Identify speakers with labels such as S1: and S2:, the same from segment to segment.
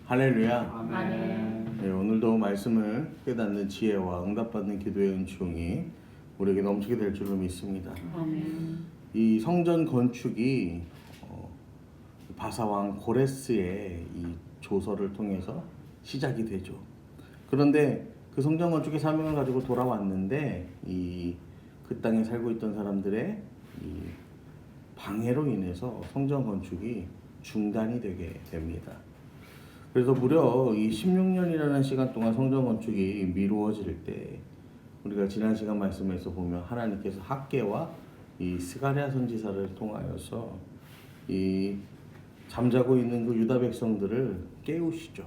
S1: 할렐루야.
S2: 아멘.
S1: 네, 오늘도 말씀을 깨닫는 지혜와 응답받는 기도의 은총이 우리에게 넘치게 될 줄로 믿습니다.
S2: 아멘.
S1: 이 성전 건축이 바사왕 고레스의 이 조서를 통해서 시작이 되죠. 그런데 그 성전 건축의 사명을 가지고 돌아왔는데 그 땅에 살고 있던 사람들의 이 방해로 인해서 성전 건축이 중단이 되게 됩니다. 그래서 무려 이 16년이라는 시간 동안 성전 건축이 미루어질 때 우리가 지난 시간 말씀에서 보면 하나님께서 학개와 이 스가랴 선지자를 통하여서 이 잠자고 있는 그 유다 백성들을 깨우시죠.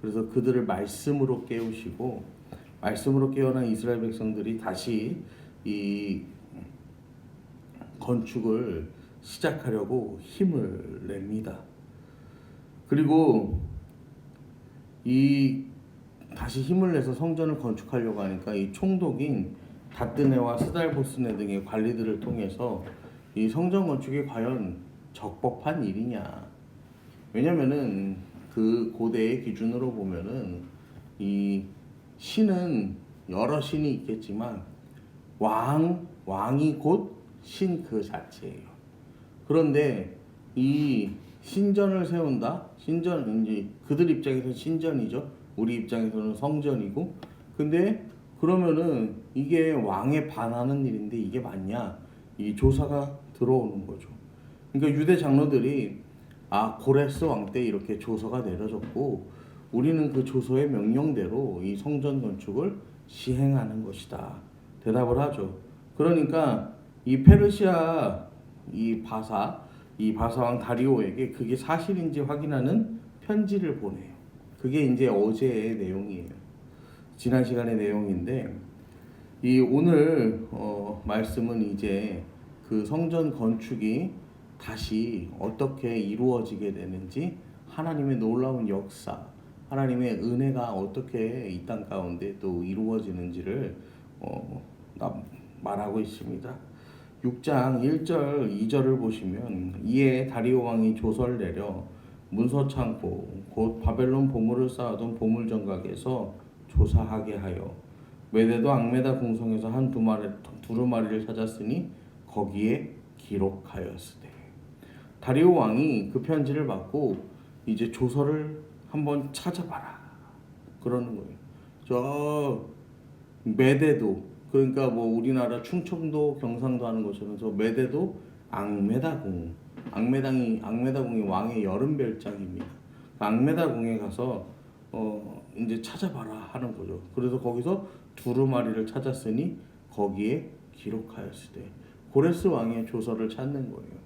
S1: 그래서 그들을 말씀으로 깨우시고 말씀으로 깨어난 이스라엘 백성들이 다시 이 건축을 시작하려고 힘을 냅니다. 그리고 다시 힘을 내서 성전을 건축하려고 하니까 이 총독인 다뜨네와 스달보스네 등의 관리들을 통해서 이 성전 건축이 과연 적법한 일이냐. 왜냐면은 그 고대의 기준으로 보면은 이 신은 여러 신이 있겠지만 왕이 곧 신 그 자체예요. 그런데 이 신전을 세운다. 신전 이제 그들 입장에서는 신전이죠. 우리 입장에서는 성전이고. 근데 그러면은 이게 왕에 반하는 일인데 이게 맞냐? 이 조사가 들어오는 거죠. 그러니까 유대 장로들이 고레스 왕 때 이렇게 조서가 내려졌고 우리는 그 조서의 명령대로 이 성전 건축을 시행하는 것이다. 대답을 하죠. 그러니까 이 페르시아 이 바사왕 다리오에게 그게 사실인지 확인하는 편지를 보내요. 그게 이제 어제의 내용이에요. 지난 시간의 내용인데 이 오늘 말씀은 이제 그 성전 건축이 다시 어떻게 이루어지게 되는지 하나님의 놀라운 역사, 하나님의 은혜가 어떻게 이 땅 가운데 또 이루어지는지를 말하고 있습니다. 6장 1절 2절을 보시면 이에 다리오 왕이 조서를 내려 문서 창고 곧 바벨론 보물을 쌓아둔 보물 정각에서 조사하게 하여 메대도 앙메다 궁성에서 한 두루마리를 찾았으니 거기에 기록하였으되. 다리오 왕이 그 편지를 받고 이제 조서를 한번 찾아봐라 그러는 거예요. 저 메대도 그러니까 뭐 우리나라 충청도 경상도 하는 것처럼 저 메대도 앙메다궁 앙메다궁이 왕의 여름 별장입니다. 앙메다궁에 가서 이제 찾아봐라 하는 거죠. 그래서 거기서 두루마리를 찾았으니 거기에 기록하였으되. 고레스 왕의 조서를 찾는 거예요.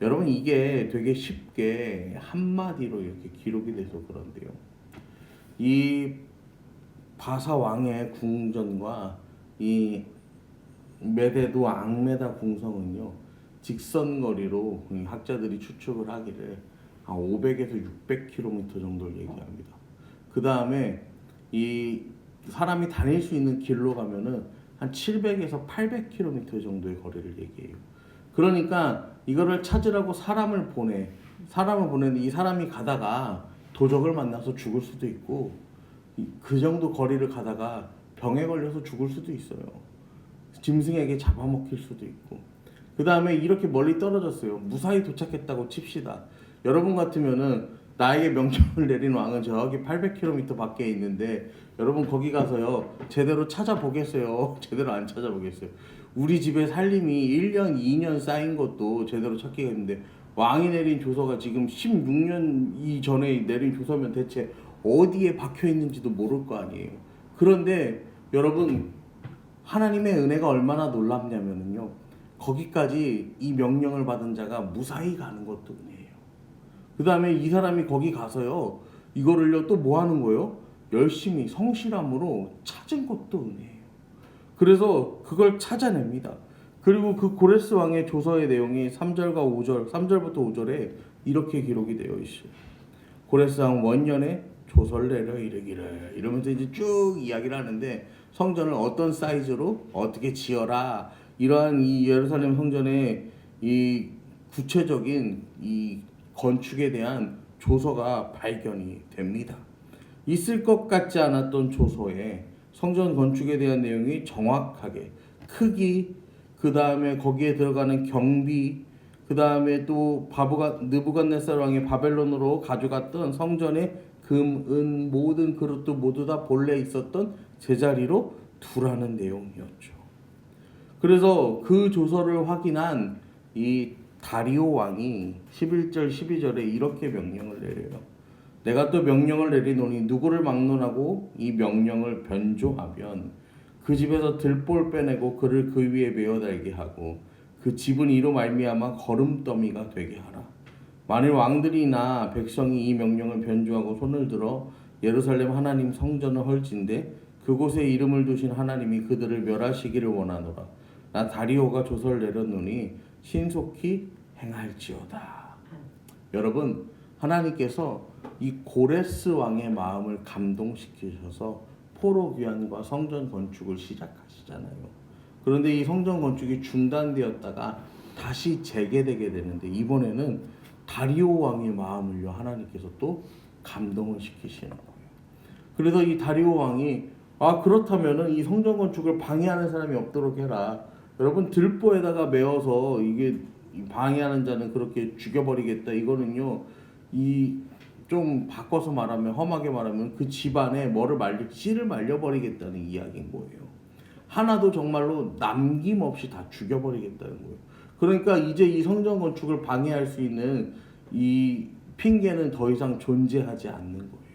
S1: 여러분 이게 되게 쉽게 한마디로 이렇게 기록이 돼서 그런데요. 이 바사 왕의 궁전과 이 메대도 앙메다 궁성은요 직선거리로 학자들이 추측을 하기를 500에서 600km 정도를 얘기합니다. 그 다음에 이 사람이 다닐 수 있는 길로 가면은 한 700에서 800km 정도의 거리를 얘기해요. 그러니까 이거를 찾으라고 사람을 보내는데 이 사람이 가다가 도적을 만나서 죽을 수도 있고 그 정도 거리를 가다가 병에 걸려서 죽을 수도 있어요. 짐승에게 잡아먹힐 수도 있고. 그 다음에 이렇게 멀리 떨어졌어요. 무사히 도착했다고 칩시다. 여러분 같으면은 나에게 명령을 내린 왕은 저기 800km 밖에 있는데 여러분 거기 가서요 제대로 찾아보겠어요? 제대로 안 찾아보겠어요? 우리 집에 살림이 1년 2년 쌓인 것도 제대로 찾기가 힘든데 왕이 내린 조서가 지금 16년 이전에 내린 조서면 대체 어디에 박혀 있는지도 모를 거 아니에요. 그런데 여러분 하나님의 은혜가 얼마나 놀랍냐면요 거기까지 이 명령을 받은 자가 무사히 가는 것도 은혜예요. 그 다음에 이 사람이 거기 가서요 이거를요 또 뭐 하는 거예요? 열심히 성실함으로 찾은 것도 은혜예요. 그래서 그걸 찾아냅니다. 그리고 그 고레스 왕의 조서의 내용이 3절부터 5절에 이렇게 기록이 되어 있어요. 고레스 왕 원년에 조서를 내려 이르기를 이러면서 이제 쭉 이야기를 하는데 성전을 어떤 사이즈로 어떻게 지어라 이러한 이 예루살렘 성전의 이 구체적인 이 건축에 대한 조서가 발견이 됩니다. 있을 것 같지 않았던 조서에 성전 건축에 대한 내용이 정확하게 크기, 그 다음에 거기에 들어가는 경비, 그 다음에 또 느부갓네살 왕이 바벨론으로 가져갔던 성전의 금, 은, 모든 그릇도 모두 다 본래 있었던 제자리로 두라는 내용이었죠. 그래서 그 조서를 확인한 이 다리오 왕이 11절 12절에 이렇게 명령을 내려요. 내가 또 명령을 내리노니 누구를 막론하고 이 명령을 변조하면 그 집에서 들볼 빼내고 그를 그 위에 메어 달게 하고 그 집은 이로 말미암아 거름더미가 되게 하라. 만일 왕들이나 백성이 이 명령을 변조하고 손을 들어 예루살렘 하나님 성전을 헐진대 그곳에 이름을 두신 하나님이 그들을 멸하시기를 원하노라. 나 다리오가 조서를 내렸노니 신속히 행할지어다. 여러분, 하나님께서 이 고레스 왕의 마음을 감동시키셔서 포로 귀환과 성전 건축을 시작하시잖아요. 그런데 이 성전 건축이 중단되었다가 다시 재개되게 되는데 이번에는 다리오 왕의 마음을요 하나님께서 또 감동을 시키시는 거예요. 그래서 이 다리오 왕이 그렇다면은 이 성전 건축을 방해하는 사람이 없도록 해라. 여러분 들보에다가 메어서 이게 방해하는 자는 그렇게 죽여버리겠다. 이거는요 이 좀 바꿔서 말하면 험하게 말하면 그 집안에 씨를 말려버리겠다는 이야기인 거예요. 하나도 정말로 남김없이 다 죽여버리겠다는 거예요. 그러니까 이제 이 성전 건축을 방해할 수 있는 이 핑계는 더 이상 존재하지 않는 거예요.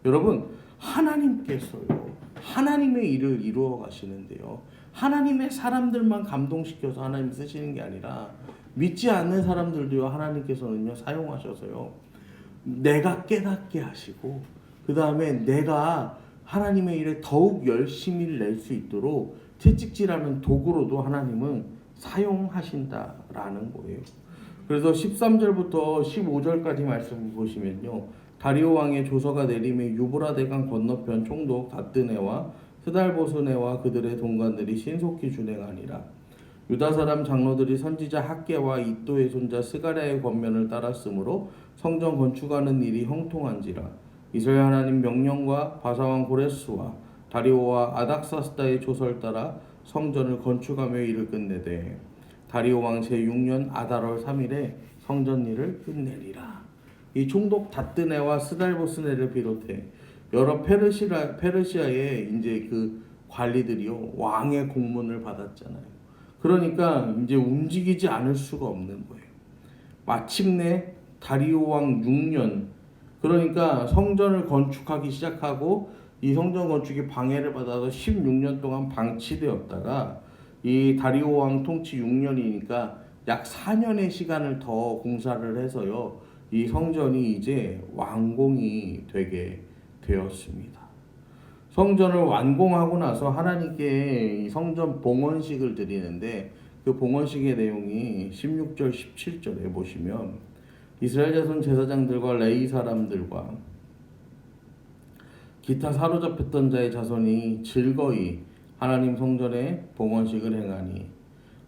S1: 여러분 하나님께서요 하나님의 일을 이루어 가시는데요 하나님의 사람들만 감동시켜서 하나님 쓰시는 게 아니라 믿지 않는 사람들도요 하나님께서는요 사용하셔서요 내가 깨닫게 하시고 그 다음에 내가 하나님의 일에 더욱 열심히 낼 수 있도록 채찍질하는 도구로도 하나님은 사용하신다라는 거예요. 그래서 13절부터 15절까지 말씀 보시면요 다리오 왕의 조서가 내림에 유브라데강 건너편 총독 다뜨네와 스달보스네와 그들의 동관들이 신속히 준행하니라. 유다 사람 장로들이 선지자 학개와 이또의 손자 스가랴의 권면을 따랐으므로 성전 건축하는 일이 형통한지라. 이스라엘 하나님 명령과 바사왕 고레스와 다리오와 아닥사스다의 조서를 따라 성전을 건축하며 일을 끝내되 다리오 왕 제6년 아달월 3일에 성전 일을 끝내리라. 이 총독 다뜨네와 스달보스네를 비롯해 여러 페르시아의 이제 그 관리들이요 왕의 공문을 받았잖아요. 그러니까 이제 움직이지 않을 수가 없는 거예요. 마침내 다리오 왕 6년 그러니까 성전을 건축하기 시작하고 이 성전 건축이 방해를 받아서 16년 동안 방치되었다가 이 다리오 왕 통치 6년이니까 약 4년의 시간을 더 공사를 해서요 이 성전이 이제 완공이 되게 되었습니다. 성전을 완공하고 나서 하나님께 이 성전 봉헌식을 드리는데 그 봉헌식의 내용이 16절 17절에 보시면 이스라엘 자손 제사장들과 레위 사람들과 기타 사로잡혔던 자의 자손이 즐거이 하나님 성전에 봉헌식을 행하니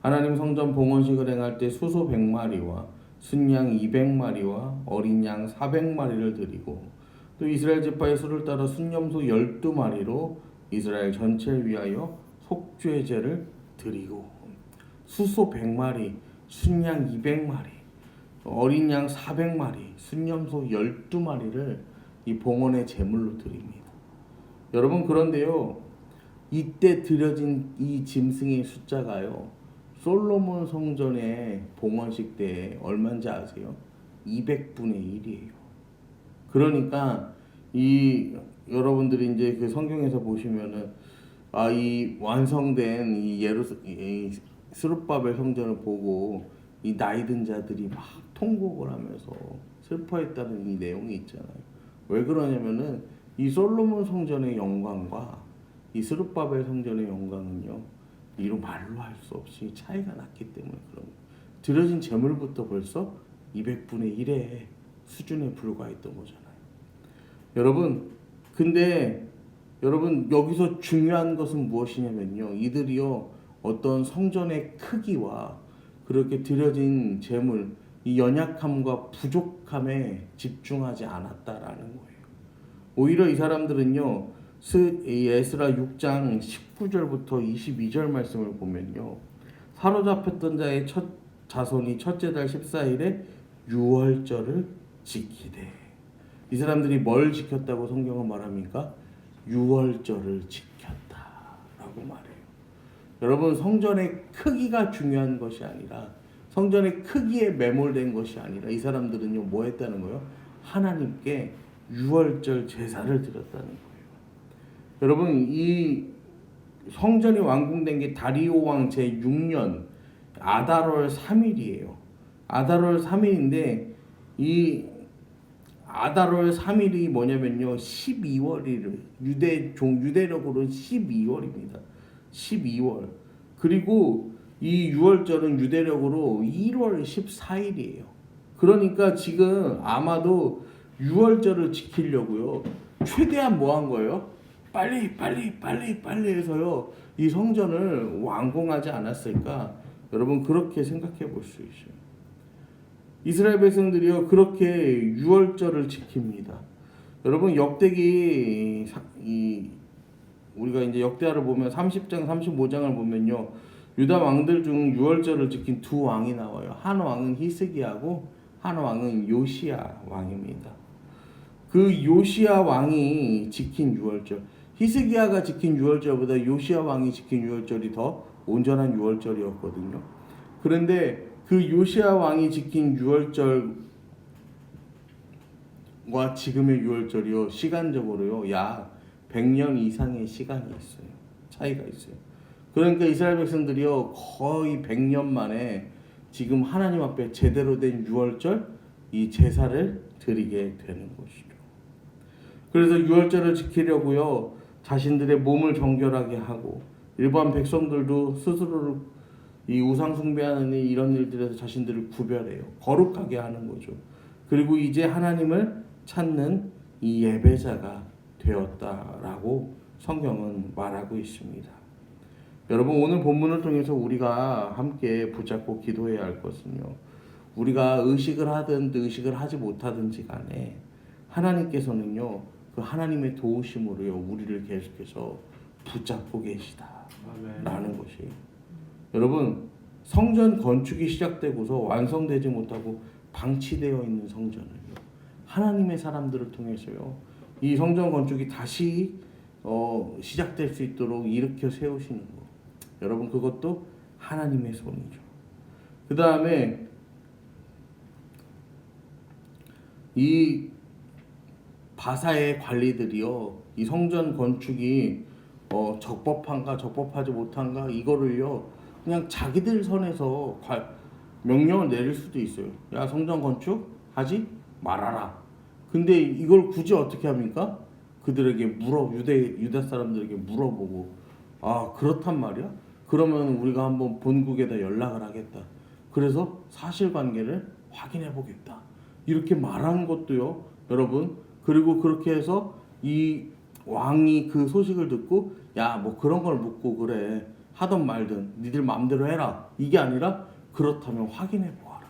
S1: 하나님 성전 봉헌식을 행할 때 수소 100마리와 순양 200마리와 어린 양 400마리를 드리고 또 이스라엘 지파의 수를 따라 순염소 12마리로 이스라엘 전체를 위하여 속죄제를 드리고 수소 100마리, 순양 200마리, 어린 양 400마리, 순염소 12마리를 이 봉헌의 제물로 드립니다. 여러분 그런데요 이때 드려진 이 짐승의 숫자가요 솔로몬 성전의 봉헌식 때에 얼마인지 아세요? 200분의 1이에요. 그러니까 이 여러분들이 이제 그 성경에서 보시면은 이 완성된 이 스룹바벨 성전을 보고 이 나이든 자들이 막 통곡을 하면서 슬퍼했다는 이 내용이 있잖아요. 왜 그러냐면은 이 솔로몬 성전의 영광과 이 스룹바벨 성전의 영광은요 이로 말로 할 수 없이 차이가 났기 때문에 그런 거예요. 드려진 재물부터 벌써 200분의 1의 수준에 불과했던 거잖아요. 여러분 근데 여러분 여기서 중요한 것은 무엇이냐면요 이들이요 어떤 성전의 크기와 그렇게 드려진 재물 이 연약함과 부족함에 집중하지 않았다라는 거예요. 오히려 이 사람들은요, 이 에스라 6장 19절부터 22절 말씀을 보면요, 사로잡혔던 자의 첫 자손이 첫째 달 14일에 유월절을 지키되. 이 사람들이 뭘 지켰다고 성경은 말합니까? 유월절을 지켰다라고 말해요. 여러분, 성전의 크기가 중요한 것이 아니라, 성전의 크기에 매몰된 것이 아니라 이 사람들은요, 뭐 했다는 거예요? 하나님께 유월절 제사를 드렸다는 거예요. 여러분, 이 성전이 완공된 게 다리오 왕 제6년 아달월 3일이에요. 아달월 3일인데 이 아달월 3일이 뭐냐면요, 12월이를 유대력으로는 12월입니다. 12월. 그리고 이 유월절은 유대력으로 1월 14일이에요. 그러니까 지금 아마도 유월절을 지키려고요, 최대한 뭐 한 거예요? 빨리 해서요, 이 성전을 완공하지 않았을까? 여러분, 그렇게 생각해 볼 수 있어요. 이스라엘 백성들이요, 그렇게 유월절을 지킵니다. 여러분, 역대기 우리가 이제 역대하를 보면 30장 35장을 보면요, 유다 왕들 중 유월절을 지킨 두 왕이 나와요. 한 왕은 히스기야고 한 왕은 요시야 왕입니다. 그 요시야 왕이 지킨 유월절, 히스기야가 지킨 유월절보다 요시야 왕이 지킨 유월절이 더 온전한 유월절이었거든요. 그런데 그 요시야 왕이 지킨 유월절과 지금의 유월절이요, 시간적으로요, 약 100년 이상의 시간이 있어요. 차이가 있어요. 그러니까 이스라엘 백성들이요, 거의 100년 만에 지금 하나님 앞에 제대로 된 유월절 이 제사를 드리게 되는 것이죠. 그래서 유월절을 지키려고요, 자신들의 몸을 정결하게 하고, 일반 백성들도 스스로를 이 우상 숭배하는 이런 일들에서 자신들을 구별해요. 거룩하게 하는 거죠. 그리고 이제 하나님을 찾는 이 예배자가 되었다라고 성경은 말하고 있습니다. 여러분, 오늘 본문을 통해서 우리가 함께 붙잡고 기도해야 할 것은요, 우리가 의식을 하든 의식을 하지 못하든지 간에 하나님께서는요, 그 하나님의 도우심으로요, 우리를 계속해서 붙잡고 계시다라는 것이. 여러분, 성전 건축이 시작되고서 완성되지 못하고 방치되어 있는 성전을요, 하나님의 사람들을 통해서요, 이 성전 건축이 다시 시작될 수 있도록 일으켜 세우시는 거. 여러분, 그것도 하나님의 손이죠. 그 다음에 이 바사의 관리들이요, 이 성전 건축이 적법한가 적법하지 못한가 이거를요, 그냥 자기들 선에서 명령을 내릴 수도 있어요. 야, 성전 건축 하지 말아라. 근데 이걸 굳이 어떻게 합니까? 그들에게 유다 사람들에게 물어보고, 아, 그렇단 말이야? 그러면 우리가 한번 본국에다 연락을 하겠다. 그래서 사실관계를 확인해 보겠다. 이렇게 말하는 것도요, 여러분. 그리고 그렇게 해서 이 왕이 그 소식을 듣고, 야, 뭐 그런 걸 묻고 그래, 하던 말든 니들 마음대로 해라, 이게 아니라 그렇다면 확인해 보아라.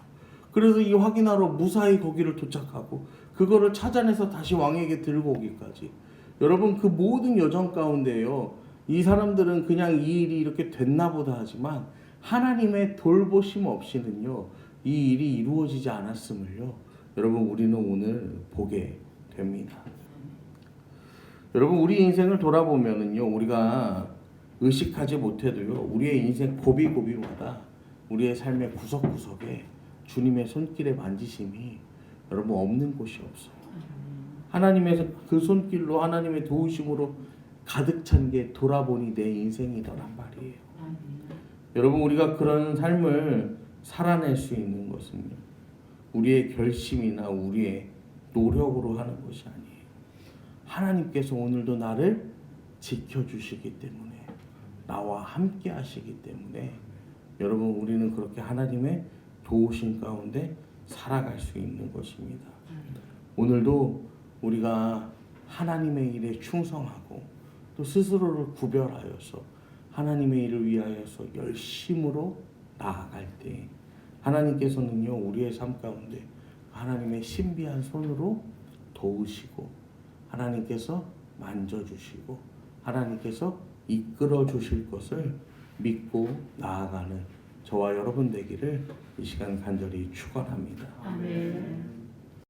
S1: 그래서 이 확인하러 무사히 거기를 도착하고 그거를 찾아내서 다시 왕에게 들고 오기까지. 여러분, 그 모든 여정 가운데요, 이 사람들은 그냥 이 일이 이렇게 됐나 보다 하지만 하나님의 돌보심 없이는요, 이 일이 이루어지지 않았음을요, 여러분, 우리는 오늘 보게 됩니다. 여러분, 우리 인생을 돌아보면은요, 우리가 의식하지 못해도요, 우리의 인생 고비고비마다 우리의 삶의 구석구석에 주님의 손길의 만지심이 여러분 없는 곳이 없어요. 하나님의 그 손길로, 하나님의 도우심으로 가득 찬 게 돌아보니 내 인생이더란 말이에요. 여러분, 우리가 그런 삶을 살아낼 수 있는 것은요, 우리의 결심이나 우리의 노력으로 하는 것이 아니에요. 하나님께서 오늘도 나를 지켜주시기 때문에, 나와 함께 하시기 때문에 여러분, 우리는 그렇게 하나님의 도우심 가운데 살아갈 수 있는 것입니다. 오늘도 우리가 하나님의 일에 충성하고 또 스스로를 구별하여서 하나님의 일을 위하여서 열심으로 나아갈 때 하나님께서는요 우리의 삶 가운데 하나님의 신비한 손으로 도우시고 하나님께서 만져주시고 하나님께서 이끌어 주실 것을 믿고 나아가는 저와 여러분 되기를 이 시간 간절히 축원합니다.
S2: 아멘.